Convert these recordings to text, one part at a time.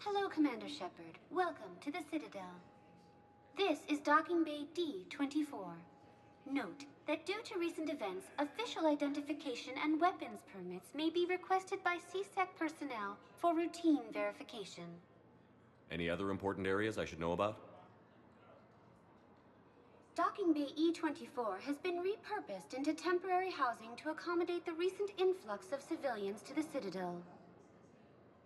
Hello, Commander Shepard. Welcome to the Citadel. This is Docking Bay D-24. Note that due to recent events, official identification and weapons permits may be requested by CSEC personnel for routine verification. Any other important areas I should know about? Docking Bay E-24 has been repurposed into temporary housing to accommodate the recent influx of civilians to the Citadel.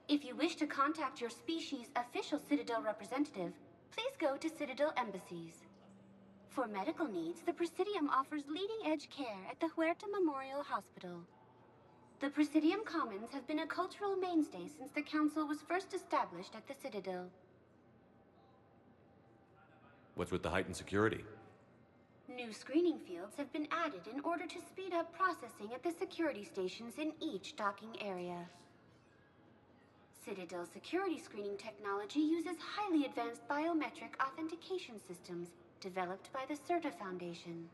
If you wish to contact your species' official Citadel representative, please go to Citadel embassies. For medical needs, the Presidium offers leading-edge care at the Huerta Memorial Hospital. The Presidium Commons have been a cultural mainstay since the Council was first established at the Citadel. What's with the heightened security? New screening fields have been added in order to speed up processing at the security stations in each docking area. Citadel security screening technology uses highly advanced biometric authentication systems developed by the CERTA Foundation.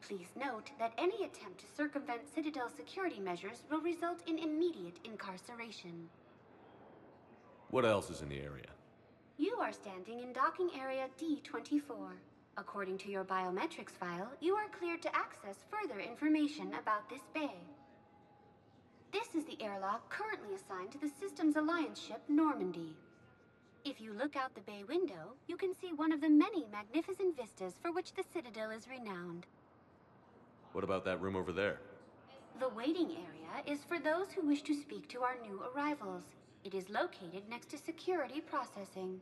Please note that any attempt to circumvent Citadel security measures will result in immediate incarceration. What else is in the area? You are standing in docking area D-24. According to your biometrics file, you are cleared to access further information about this bay. This is the airlock currently assigned to the Systems Alliance ship Normandy. If you look out the bay window, you can see one of the many magnificent vistas for which the Citadel is renowned. What about that room over there? The waiting area is for those who wish to speak to our new arrivals. It is located next to security processing.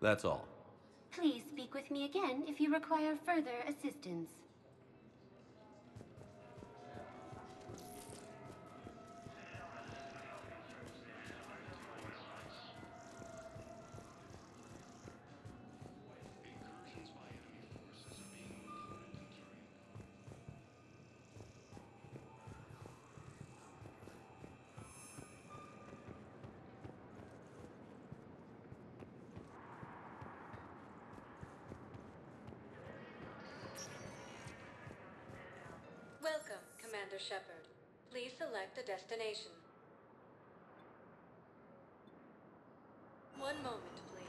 That's all. Please speak with me again if you require further assistance. Welcome, Commander Shepard. Please select a destination. One moment, please.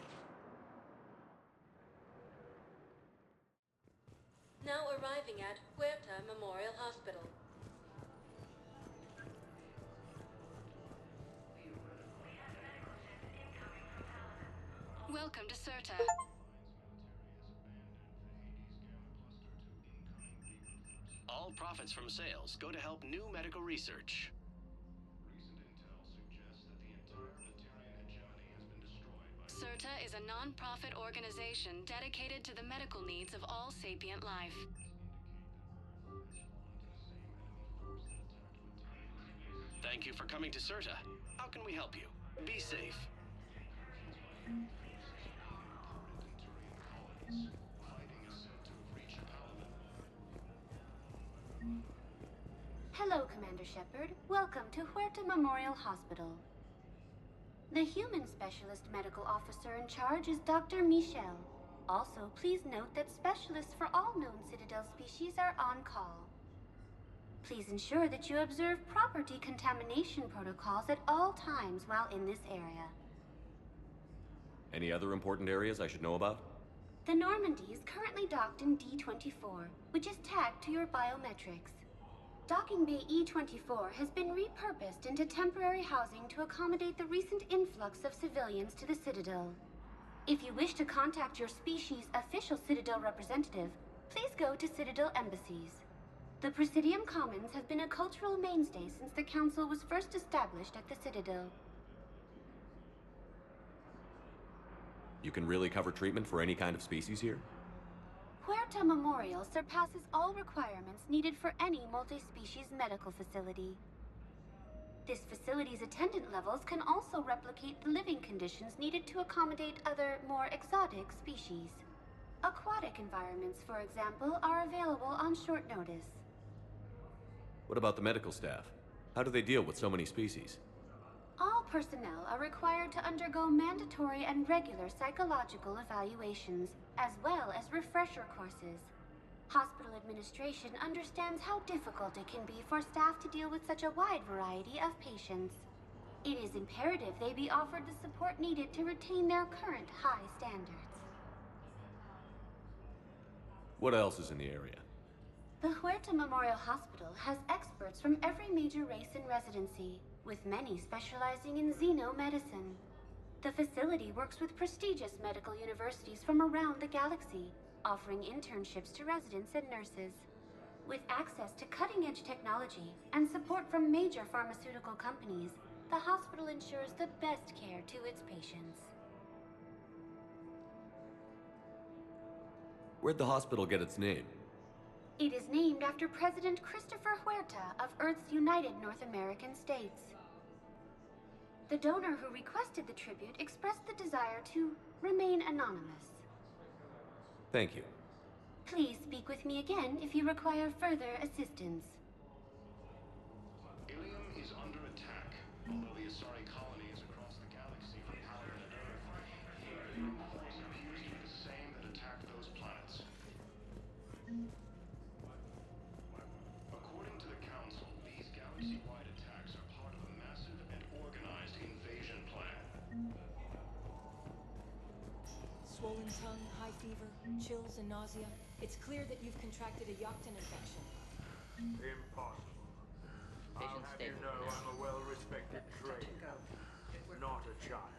Now arriving at Huerta Memorial Hospital. Welcome to CERTA. All profits from sales go to help new medical research. CERTA is a non-profit organization dedicated to the medical needs of all sapient life. Thank you for coming to CERTA. How can we help you? Be safe. Hello, Commander Shepard. Welcome to Huerta Memorial Hospital. The human specialist medical officer in charge is Dr. Michel. Also, please note that specialists for all known Citadel species are on call. Please ensure that you observe proper decontamination protocols at all times while in this area. Any other important areas I should know about? The Normandy is currently docked in D-24, which is tagged to your biometrics. Docking Bay E-24 has been repurposed into temporary housing to accommodate the recent influx of civilians to the Citadel. If you wish to contact your species' official Citadel representative, please go to Citadel embassies. The Presidium Commons have been a cultural mainstay since the Council was first established at the Citadel. You can really cover treatment for any kind of species here? Huerta Memorial surpasses all requirements needed for any multi-species medical facility. This facility's attendant levels can also replicate the living conditions needed to accommodate other, more exotic species. Aquatic environments, for example, are available on short notice. What about the medical staff? How do they deal with so many species? All personnel are required to undergo mandatory and regular psychological evaluations, as well as refresher courses. Hospital administration understands how difficult it can be for staff to deal with such a wide variety of patients. It is imperative they be offered the support needed to retain their current high standards. What else is in the area? The Huerta Memorial Hospital has experts from every major race in residency, with many specializing in xenomedicine. The facility works with prestigious medical universities from around the galaxy, offering internships to residents and nurses. With access to cutting-edge technology and support from major pharmaceutical companies, the hospital ensures the best care to its patients. Where'd the hospital get its name? It is named after President Christopher Huerta of Earth's United North American States. The donor who requested the tribute expressed the desire to remain anonymous. Thank you. Please speak with me again if you require further assistance. Ilium is under attack. Although the Asari colony is across the galaxy from Paladin Earth, the Ilium force appears to be the same that attacked those planets. According to the Council, these galaxy-wide attacks are part of a massive and organized invasion plan. Swollen tongue, high fever, chills and nausea. It's clear that you've contracted a Yocton infection. Impossible. I'll have you know I'm a well-respected trader, not a child.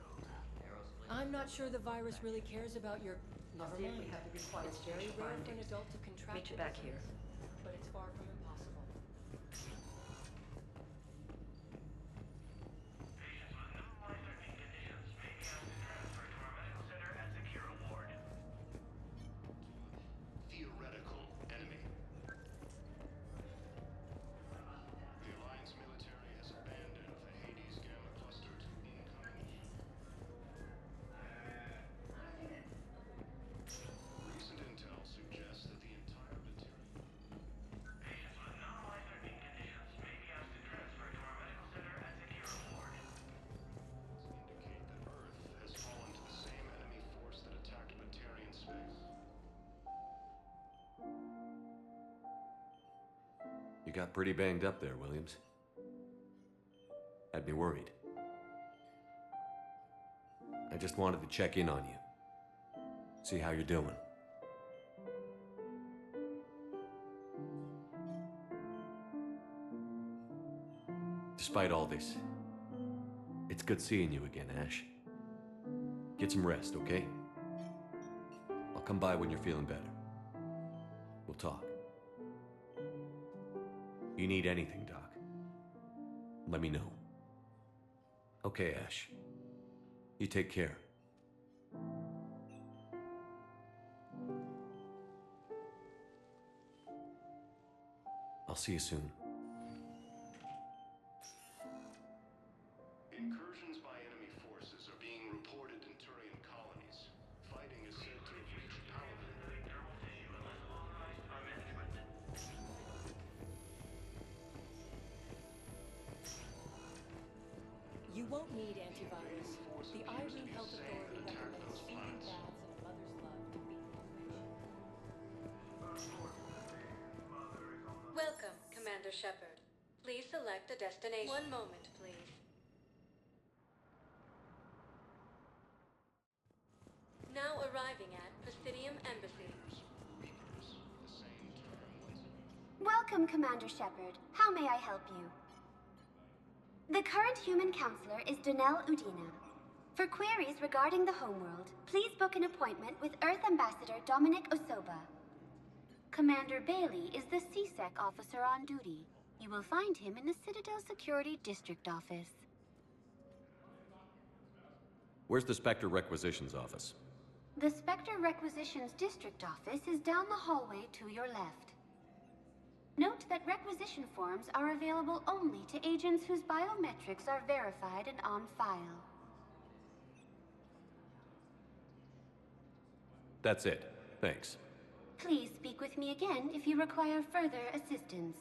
I'm not sure the virus really cares about your... Never mind. It's very rare for an adult to contract Meet you the back disease, here. but it's far from impossible. Theoretical enemy. The Alliance military has abandoned the Hades Gamma cluster to incoming. Recent intel suggests that the entire material indicate that Earth has fallen to the same enemy force that attacked Batarian space. You got pretty banged up there, Williams. Had me worried. I just wanted to check in on you. See how you're doing. Despite all this, it's good seeing you again, Ash. Get some rest, okay? I'll come by when you're feeling better. We'll talk. You need anything, Doc, let me know. Okay, Ash. You take care. I'll see you soon. Incursions by enemy forces are being reported in Turian colonies. Fighting is said to have reached Paladin. You won't need antivirus. The Iron Health Authority recommends feeding baths and a mother's love to beat infection. Welcome, Commander Shepard. Please select a destination. One moment, please. Now arriving at Presidium Embassy. Welcome, Commander Shepard. How may I help you? The current human counselor is Donnell Udina. For queries regarding the homeworld, please book an appointment with Earth Ambassador Dominic Osoba. Commander Bailey is the CSEC officer on duty. You will find him in the Citadel Security District Office. Where's the Spectre Requisitions Office? The Spectre Requisitions District Office is down the hallway to your left. Note that requisition forms are available only to agents whose biometrics are verified and on file. That's it. Thanks. Please speak with me again if you require further assistance.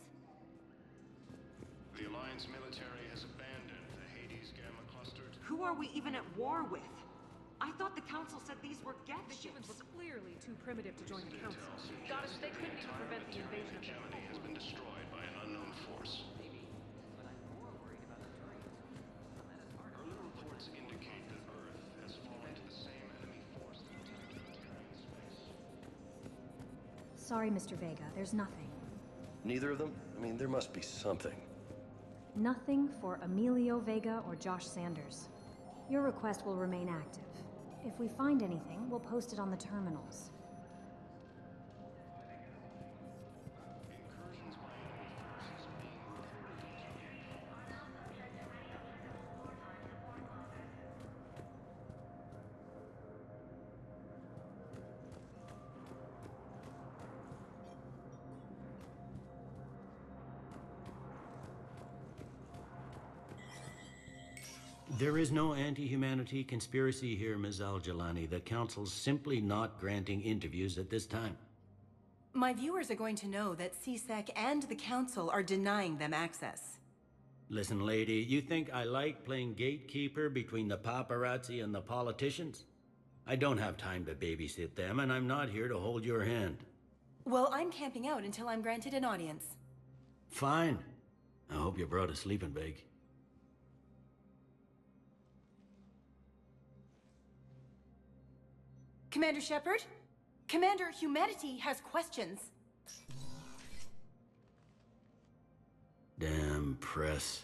The Alliance military has abandoned the Hades Gamma cluster. Who are we even at war with? I thought the Council said these were Forget the humans were clearly too primitive to join the council. Goddess, they couldn't even prevent the invasion of their Cavity has been destroyed by an unknown force. Early reports indicate that Earth has fallen to the same enemy force that attacked the Terran space. Sorry, Mr. Vega, there's nothing. Neither of them? I mean, there must be something. Nothing for Emilio Vega or Josh Sanders. Your request will remain active. If we find anything, we'll post it on the terminals. Incursions by enemy forces being There is no anti-humanity conspiracy here, Ms. Al-Jalani. The Council's simply not granting interviews at this time. My viewers are going to know that CSEC and the Council are denying them access. Listen, lady, you think I like playing gatekeeper between the paparazzi and the politicians? I don't have time to babysit them, and I'm not here to hold your hand. Well, I'm camping out until I'm granted an audience. Fine. I hope you brought a sleeping bag. Commander Shepard? Commander, humanity has questions. Damn press.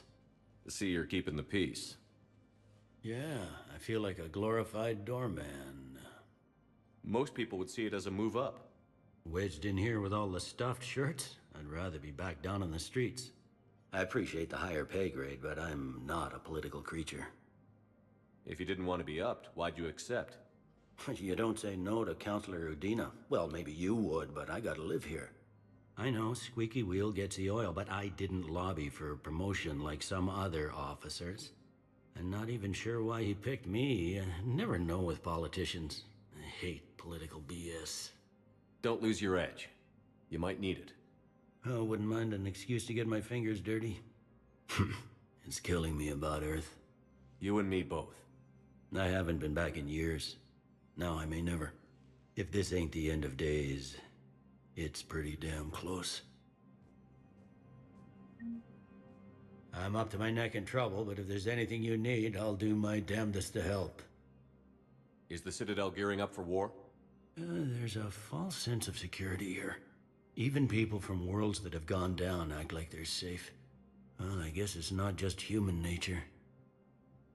See, you're keeping the peace. Yeah, I feel like a glorified doorman. Most people would see it as a move up. Wedged in here with all the stuffed shirts? I'd rather be back down on the streets. I appreciate the higher pay grade, but I'm not a political creature. If you didn't want to be upped, why'd you accept? You don't say no to Counselor Udina. Well, maybe you would, but I gotta live here. I know, squeaky wheel gets the oil, but I didn't lobby for promotion like some other officers. I'm not even sure why he picked me. I never know with politicians. I hate political BS. Don't lose your edge. You might need it. Oh, wouldn't mind an excuse to get my fingers dirty. It's killing me about Earth. You and me both. I haven't been back in years. Now I may never. If this ain't the end of days, it's pretty damn close. I'm up to my neck in trouble, but if there's anything you need, I'll do my damnedest to help. Is the Citadel gearing up for war? There's a false sense of security here. Even people from worlds that have gone down act like they're safe. Well, I guess it's not just human nature.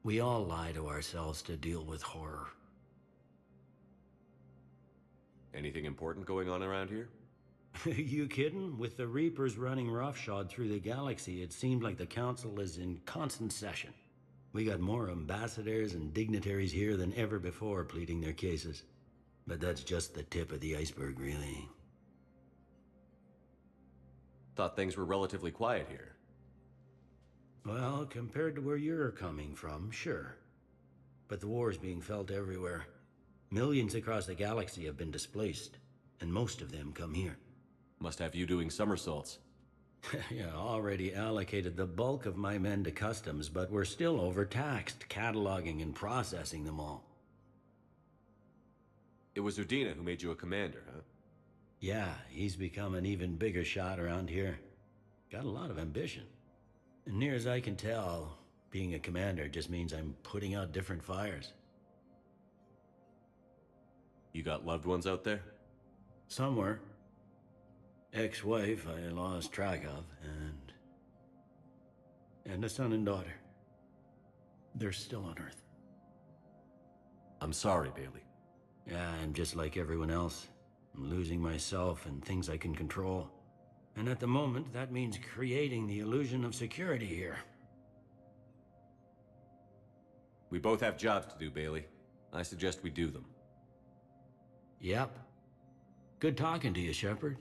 We all lie to ourselves to deal with horror. Anything important going on around here? You kidding? With the Reapers running roughshod through the galaxy, it seemed like the Council is in constant session. We got more ambassadors and dignitaries here than ever before pleading their cases. But that's just the tip of the iceberg, really. Thought things were relatively quiet here. Well, compared to where you're coming from, sure. But the war's being felt everywhere. Millions across the galaxy have been displaced, and most of them come here. Must have you doing somersaults. Yeah, already allocated the bulk of my men to customs, but we're still overtaxed, cataloging and processing them all. It was Udina who made you a commander, huh? Yeah, he's become an even bigger shot around here. Got a lot of ambition. And near as I can tell, being a commander just means I'm putting out different fires. You got loved ones out there? Somewhere. Ex-wife I lost track of, and a son and daughter. They're still on Earth. I'm sorry, Bailey. Yeah, I'm just like everyone else. I'm losing myself and things I can control. And at the moment, that means creating the illusion of security here. We both have jobs to do, Bailey. I suggest we do them. Yep. Good talking to you, Shepard.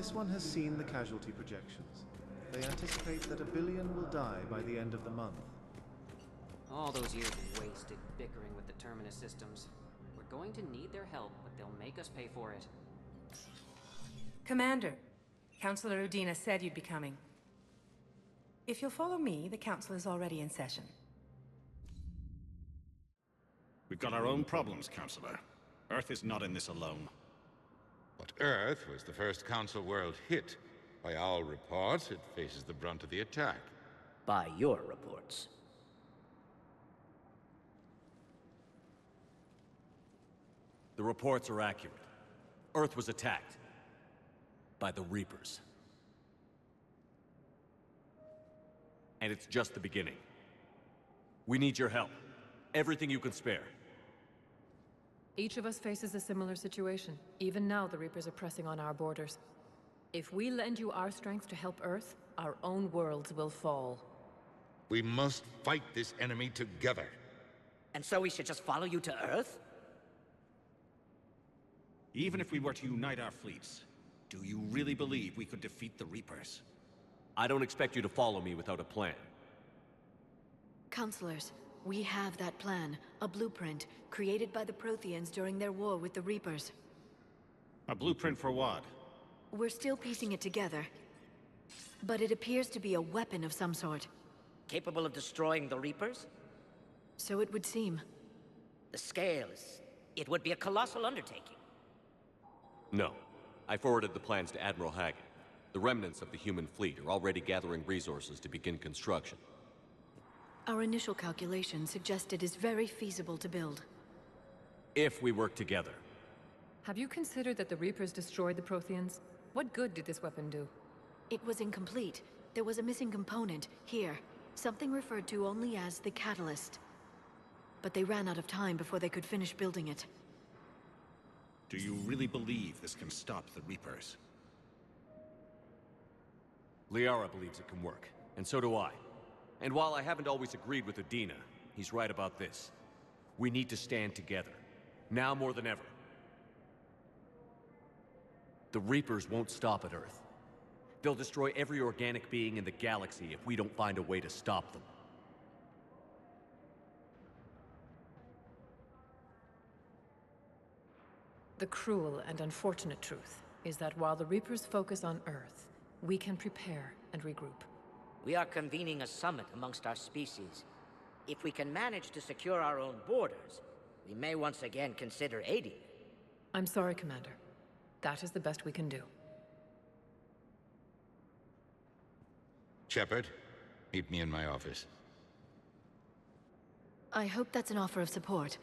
This one has seen the casualty projections. They anticipate that 1 billion will die by the end of the month. All those years wasted bickering with the Terminus systems. We're going to need their help, but they'll make us pay for it. Commander, Councilor Udina said you'd be coming. If you'll follow me, the council is already in session. We've got our own problems, Counselor. Earth is not in this alone. But Earth was the first Council world hit. By all reports, it faces the brunt of the attack. By your reports. The reports are accurate. Earth was attacked. By the Reapers. And it's just the beginning. We need your help. Everything you can spare. Each of us faces a similar situation. Even now, the Reapers are pressing on our borders. If we lend you our strength to help Earth, our own worlds will fall. We must fight this enemy together. And so we should just follow you to Earth? Even if we were to unite our fleets, do you really believe we could defeat the Reapers? I don't expect you to follow me without a plan. Counselors, we have that plan. A blueprint, created by the Protheans during their war with the Reapers. A blueprint for what? We're still piecing it together. But it appears to be a weapon of some sort. Capable of destroying the Reapers? So it would seem. The scale is... it would be a colossal undertaking. No. I forwarded the plans to Admiral Hagen. The remnants of the human fleet are already gathering resources to begin construction. Our initial calculations suggest it is very feasible to build. If we work together. Have you considered that the Reapers destroyed the Protheans? What good did this weapon do? It was incomplete. There was a missing component, here. Something referred to only as the catalyst. But they ran out of time before they could finish building it. Do you really believe this can stop the Reapers? Liara believes it can work, and so do I. And while I haven't always agreed with Udina, he's right about this. We need to stand together. Now more than ever. The Reapers won't stop at Earth. They'll destroy every organic being in the galaxy if we don't find a way to stop them. The cruel and unfortunate truth is that while the Reapers focus on Earth, we can prepare and regroup. We are convening a summit amongst our species. If we can manage to secure our own borders, we may once again consider aiding. I'm sorry, Commander. That is the best we can do. Shepard, meet me in my office. I hope that's an offer of support.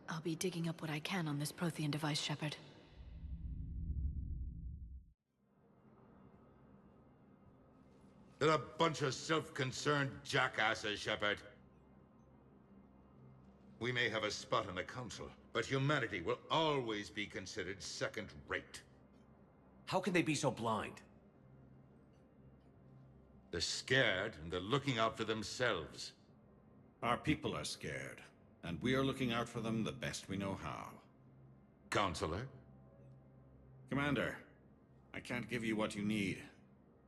I'll be digging up what I can on this Prothean device, Shepard. They're a bunch of self-concerned jackasses, Shepard. We may have a spot on the Council, but humanity will always be considered second-rate. How can they be so blind? They're scared, and they're looking out for themselves. Our people are scared, and we are looking out for them the best we know how. Counselor? Commander, I can't give you what you need,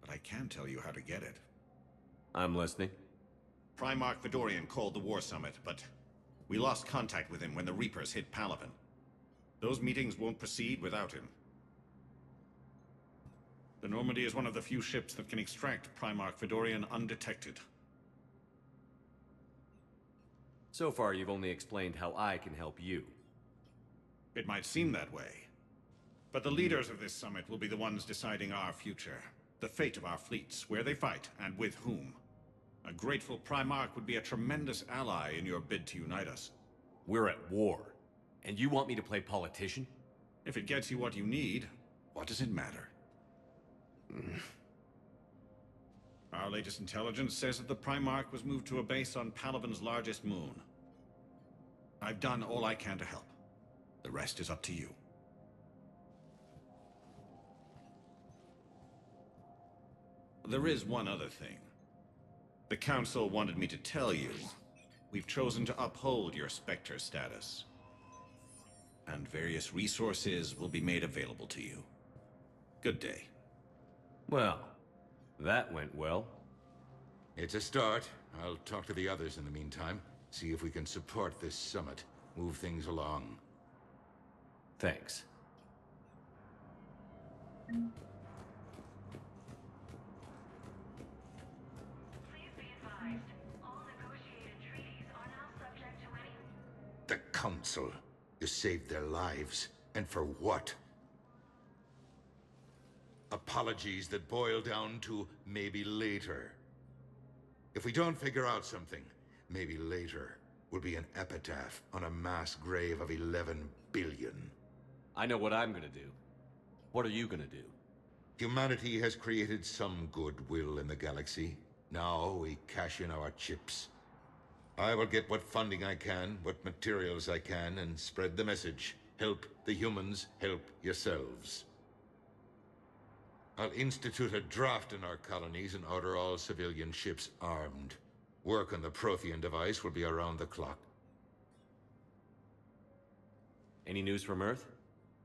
but I can tell you how to get it. I'm listening. Primarch Fedorian called the War Summit, but we lost contact with him when the Reapers hit Palaven. Those meetings won't proceed without him. The Normandy is one of the few ships that can extract Primarch Fedorian undetected. So far, you've only explained how I can help you. It might seem that way. But the leaders of this summit will be the ones deciding our future. The fate of our fleets, where they fight, and with whom. A grateful Primarch would be a tremendous ally in your bid to unite us. We're at war. And you want me to play politician? If it gets you what you need, what does it matter? Our latest intelligence says that the Primarch was moved to a base on Palaven's largest moon. I've done all I can to help. The rest is up to you. There is one other thing. The Council wanted me to tell you, we've chosen to uphold your Spectre status. And various resources will be made available to you. Good day. Well, that went well. It's a start. I'll talk to the others in the meantime. See if we can support this summit. Move things along. Thanks. The Council. You saved their lives. And for what? Apologies that boil down to maybe later. If we don't figure out something, maybe later will be an epitaph on a mass grave of 11 billion. I know what I'm gonna do. What are you gonna do? Humanity has created some goodwill in the galaxy. Now we cash in our chips. I will get what funding I can, what materials I can, and spread the message. Help the humans, help yourselves. I'll institute a draft in our colonies and order all civilian ships armed. Work on the Prothean device will be around the clock. Any news from Earth?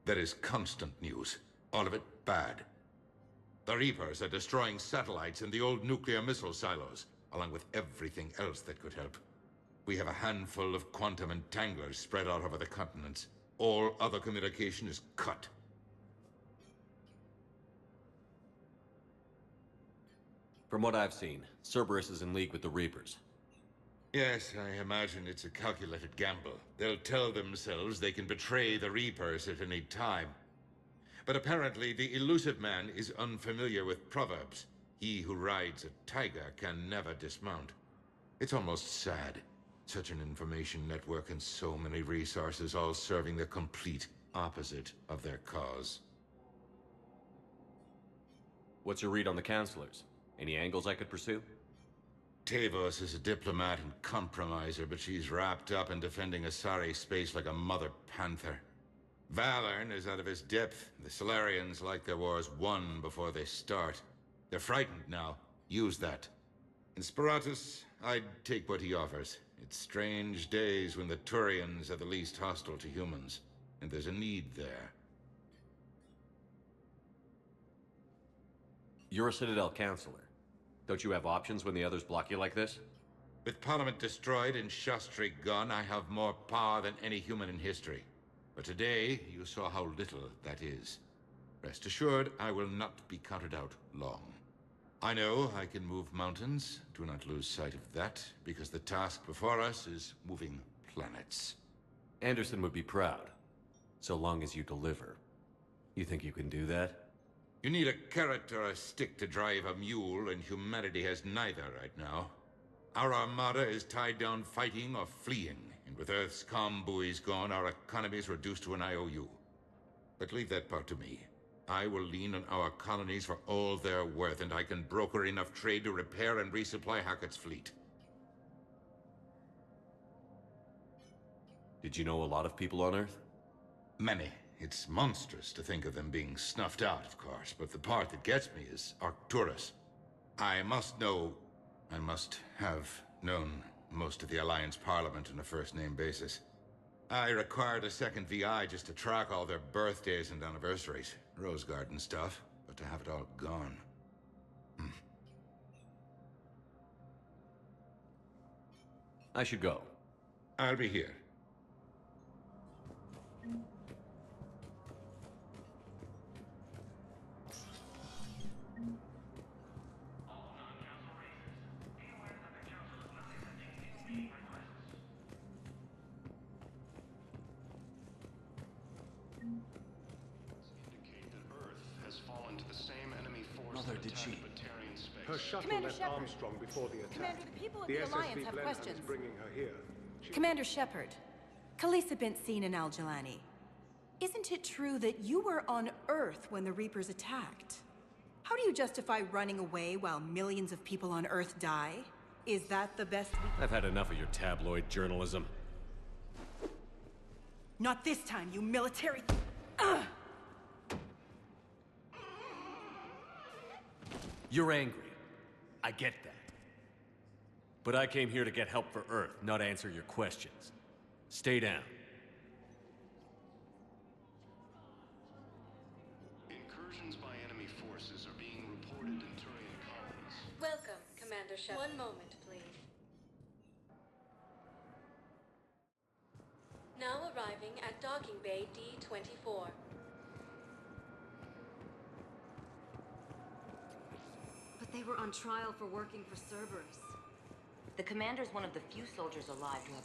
There is constant news. All of it bad. The Reapers are destroying satellites and the old nuclear missile silos, along with everything else that could help. We have a handful of quantum entanglers spread out over the continents. All other communication is cut. From what I've seen, Cerberus is in league with the Reapers. Yes, I imagine it's a calculated gamble. They'll tell themselves they can betray the Reapers at any time. But apparently the elusive man is unfamiliar with proverbs. He who rides a tiger can never dismount. It's almost sad. Such an information network and so many resources all serving the complete opposite of their cause. What's your read on the counselors? Any angles I could pursue? Tavos is a diplomat and compromiser, but she's wrapped up in defending Asari space like a mother panther. Valorn is out of his depth. The Solarians like their wars won before they start. They're frightened now. Use that. In Sparatus, I'd take what he offers. It's strange days when the Turians are the least hostile to humans, and there's a need there. You're a Citadel counselor. Don't you have options when the others block you like this? With Parliament destroyed and Shastri gone, I have more power than any human in history. But today, you saw how little that is. Rest assured, I will not be counted out long. I know I can move mountains. Do not lose sight of that, because the task before us is moving planets. Anderson would be proud, so long as you deliver. You think you can do that? You need a carrot or a stick to drive a mule, and humanity has neither right now. Our armada is tied down fighting or fleeing, and with Earth's comm buoys gone, our economy is reduced to an IOU. But leave that part to me. I will lean on our colonies for all they're worth, and I can broker enough trade to repair and resupply Hackett's fleet. Did you know a lot of people on Earth? Many. It's monstrous to think of them being snuffed out, of course, but the part that gets me is Arcturus. I must have known most of the Alliance Parliament on a first-name basis. I required a second VI just to track all their birthdays and anniversaries. Rose Garden stuff, but to have it all gone. I should go. I'll be here. Mother, did she? Her shuttle Commander left Shepard. Armstrong before the attack. Commander, the people of The the Alliance SSV have Blenheim questions. is bringing her here. Commander Shepard, Khaleesa bint Seen and Al-Jalani. Isn't it true that you were on Earth when the Reapers attacked? How do you justify running away while millions of people on Earth die? Is that the best we... I've had enough of your tabloid journalism. Not this time, you military... You're angry. I get that. But I came here to get help for Earth, not answer your questions. Stay down. Incursions by enemy forces are being reported Commander Shepard. One moment, please. Now arriving at docking bay D-24. But they were on trial for working for Cerberus. The commander's one of the few soldiers alive to have...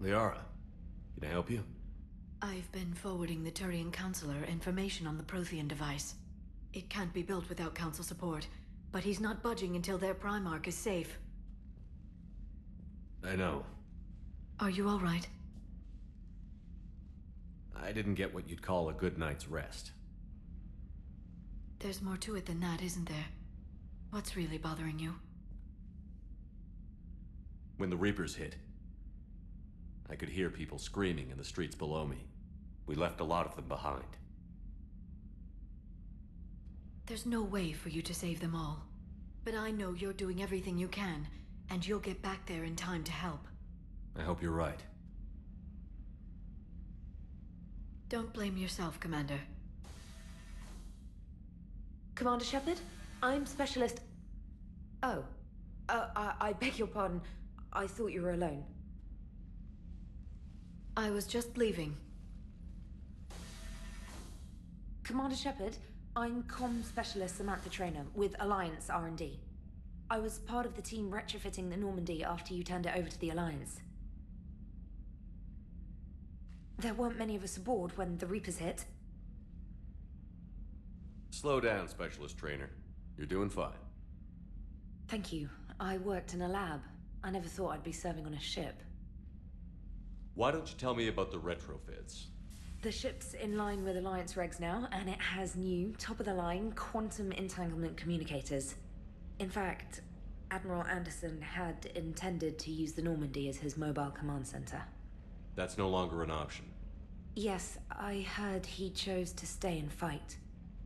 Liara, can I help you? I've been forwarding the Turian Counselor information on the Prothean device. It can't be built without Council support, but he's not budging until their Primarch is safe. I know. Are you all right? I didn't get what you'd call a good night's rest. There's more to it than that, isn't there? What's really bothering you? When the Reapers hit, I could hear people screaming in the streets below me. We left a lot of them behind. There's no way for you to save them all. But I know you're doing everything you can, and you'll get back there in time to help. I hope you're right. Don't blame yourself, Commander. Commander Shepard? I'm Specialist... Oh. I beg your pardon. I thought you were alone. I was just leaving. Commander Shepard, I'm Comm Specialist Samantha Traynor with Alliance R&D. I was part of the team retrofitting the Normandy after you turned it over to the Alliance. There weren't many of us aboard when the Reapers hit. Slow down, Specialist Trainer. You're doing fine. Thank you. I worked in a lab. I never thought I'd be serving on a ship. Why don't you tell me about the retrofits? The ship's in line with Alliance regs now, and it has new, top-of-the-line, quantum entanglement communicators. In fact, Admiral Anderson had intended to use the Normandy as his mobile command center. That's no longer an option. Yes, I heard he chose to stay and fight.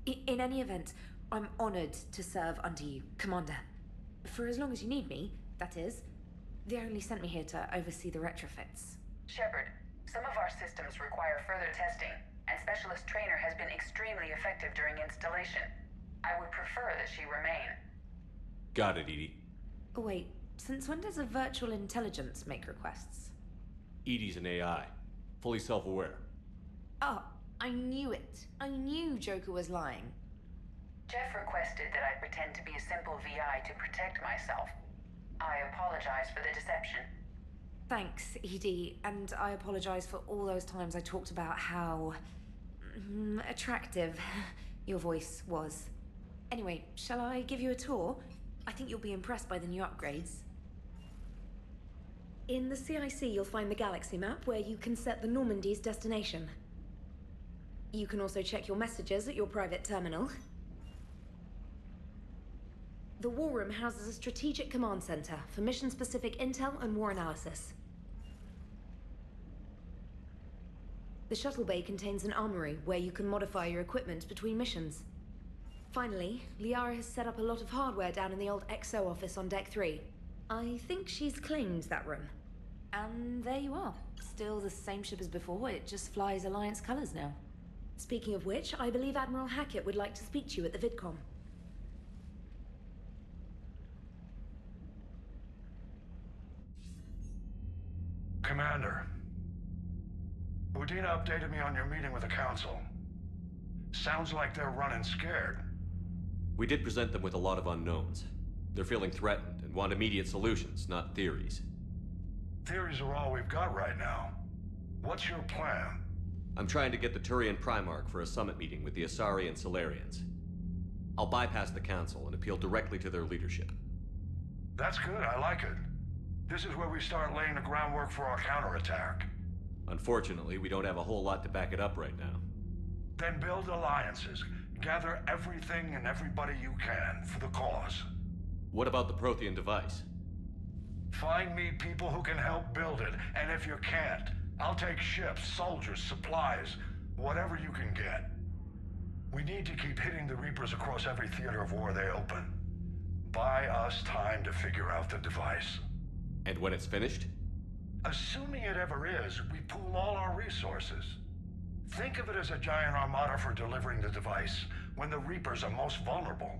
In any event, I'm honored to serve under you, Commander. For as long as you need me, that is. They only sent me here to oversee the retrofits. Shepard, some of our systems require further testing, and Specialist Trainer has been extremely effective during installation. I would prefer that she remain. Got it, Edie. Oh, wait, since when does a virtual intelligence make requests? Edie's an AI, fully self-aware. Oh, I knew it. I knew Joker was lying. Jeff requested that I pretend to be a simple VI to protect myself. I apologize for the deception. Thanks, Edie, and I apologize for all those times I talked about how... attractive your voice was. Anyway, shall I give you a tour? I think you'll be impressed by the new upgrades. In the CIC, you'll find the galaxy map where you can set the Normandy's destination. You can also check your messages at your private terminal. The War Room houses a strategic command center for mission-specific intel and war analysis. The shuttle bay contains an armory where you can modify your equipment between missions. Finally, Liara has set up a lot of hardware down in the old XO office on Deck 3. I think she's claimed that room. And there you are. Still the same ship as before, it just flies Alliance colors now. Speaking of which, I believe Admiral Hackett would like to speak to you at the VidCom. Commander, Udina updated me on your meeting with the Council. Sounds like they're running scared. We did present them with a lot of unknowns. They're feeling threatened and want immediate solutions, not theories. Theories are all we've got right now. What's your plan? I'm trying to get the Turian Primarch for a summit meeting with the Asari and Solarians. I'll bypass the Council and appeal directly to their leadership. That's good, I like it. This is where we start laying the groundwork for our counterattack. Unfortunately, we don't have a whole lot to back it up right now. Then build alliances. Gather everything and everybody you can for the cause. What about the Prothean device? Find me people who can help build it, and if you can't, I'll take ships, soldiers, supplies, whatever you can get. We need to keep hitting the Reapers across every theater of war they open. Buy us time to figure out the device. And when it's finished? Assuming it ever is, we pool all our resources. Think of it as a giant armada for delivering the device when the Reapers are most vulnerable.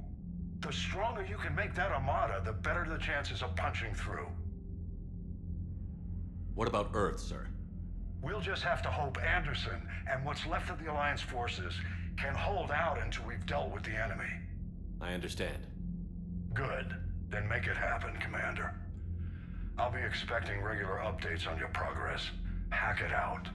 The stronger you can make that armada, the better the chances of punching through. What about Earth, sir? We'll just have to hope Anderson and what's left of the Alliance forces can hold out until we've dealt with the enemy. I understand. Good. Then make it happen, Commander. I'll be expecting regular updates on your progress. Hack it out.